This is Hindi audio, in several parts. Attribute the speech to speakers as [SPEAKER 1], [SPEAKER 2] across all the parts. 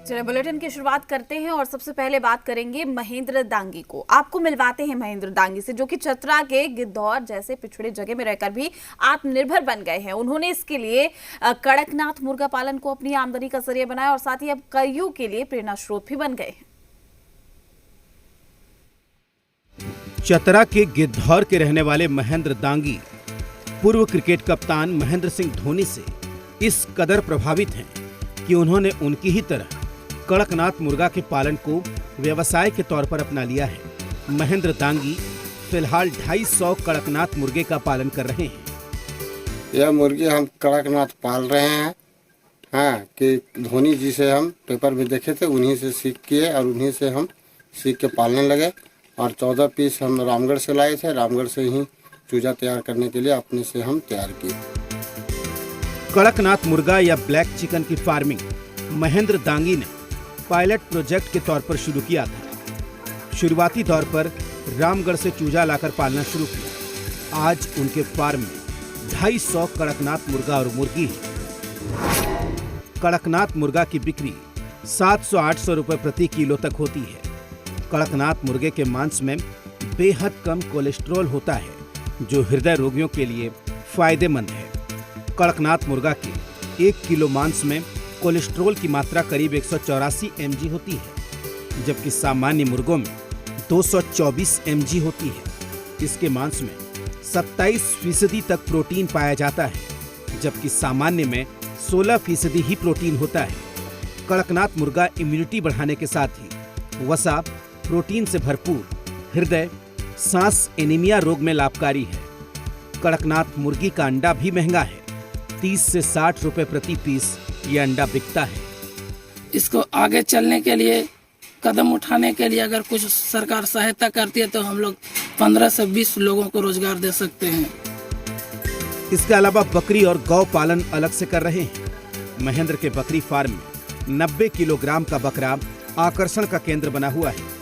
[SPEAKER 1] चलिए बुलेटिन की शुरुआत करते हैं और सबसे पहले बात करेंगे महेंद्र दांगी को। आपको मिलवाते हैं महेंद्र दांगी से, जो कि चतरा के गिद्धौर जैसे पिछड़े जगह में रहकर भी आत्मनिर्भर बन गए हैं। उन्होंने इसके लिए कड़कनाथ मुर्गा पालन को अपनी आमदनी का जरिया बनाया और साथ ही अब कईयों के लिए प्रेरणा स्रोत भी बन गए हैं।
[SPEAKER 2] चतरा के गिद्धौर के रहने वाले महेंद्र दांगी पूर्व क्रिकेट कप्तान महेंद्र सिंह धोनी से इस कदर प्रभावित हैं कि उन्होंने उनकी ही तरह कड़कनाथ मुर्गा के पालन को व्यवसाय के तौर पर अपना लिया है। महेंद्र दांगी फिलहाल 250 कड़कनाथ मुर्गे का पालन कर रहे हैं।
[SPEAKER 3] यह मुर्गे हम कड़कनाथ पाल रहे हैं। हाँ, कि धोनी जी से हम पेपर में देखे थे, उन्हीं से सीख किए और उन्हीं से हम सीख के पालने लगे। और 14 पीस हम रामगढ़ से लाए थे। रामगढ़ से ही चूजा तैयार करने के लिए अपने से हम तैयार किए।
[SPEAKER 2] कड़कनाथ मुर्गा या ब्लैक चिकन की फार्मिंग महेंद्र दांगी ने पायलट प्रोजेक्ट के तौर पर शुरू किया था। शुरुआती दौर पर रामगढ़ से चूजा लाकर पालना शुरू किया। आज उनके फार्म में 250 कड़कनाथ मुर्गा और मुर्गी है। कड़कनाथ मुर्गा की बिक्री 700-800 रुपए प्रति किलो तक होती है। कड़कनाथ मुर्गे के मांस में बेहद कम कोलेस्ट्रॉल होता है, जो हृदय रोगियों के लिए फायदेमंद है। कड़कनाथ मुर्गा के 1 किलो मांस में कोलेस्ट्रॉल की मात्रा करीब 184 mg होती है, जबकि सामान्य मुर्गों में 224 mg होती है। इसके मांस में 27% तक प्रोटीन पाया जाता है, जबकि सामान्य में 16% ही प्रोटीन होता है। कड़कनाथ मुर्गा इम्यूनिटी बढ़ाने के साथ ही वसा, प्रोटीन से भरपूर, हृदय, सांस, एनीमिया रोग में लाभकारी है। कड़कनाथ मुर्गी का अंडा भी महंगा है। 30 से 60 रुपए प्रति पीस ये अंडा बिकता है।
[SPEAKER 4] इसको आगे चलने के लिए, कदम उठाने के लिए अगर कुछ सरकार सहायता करती है तो हम लोग 15 से 20 लोगों को रोजगार दे सकते हैं।
[SPEAKER 2] इसके अलावा बकरी और गौ पालन अलग से कर रहे हैं। महेंद्र के बकरी फार्म में 90 किलोग्राम का बकरा आकर्षण का केंद्र बना हुआ है।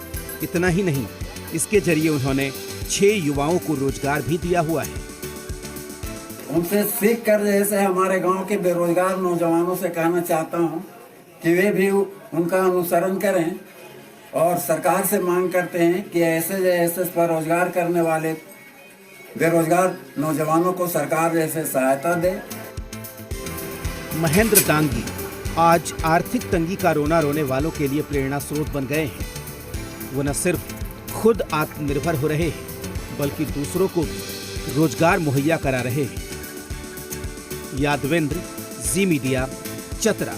[SPEAKER 2] इतना ही नहीं, इसके जरिए उन्होंने 6 युवाओं को रोजगार भी दिया हुआ है।
[SPEAKER 5] उनसे सीख कर जैसे हमारे गांव के बेरोजगार नौजवानों से कहना चाहता हूं कि वे भी उनका अनुसरण करें और सरकार से मांग करते हैं कि ऐसे स्वरोजगार करने वाले बेरोजगार नौजवानों को सरकार जैसे सहायता दे।
[SPEAKER 2] महेंद्र दांगी आज आर्थिक तंगी का रोना रोने वालों के लिए प्रेरणा स्रोत बन गए हैं। वो न सिर्फ खुद आत्मनिर्भर हो रहे हैं, बल्कि दूसरों को भी रोजगार मुहैया करा रहे हैं। यादवेंद्र, जी मीडिया, चतरा।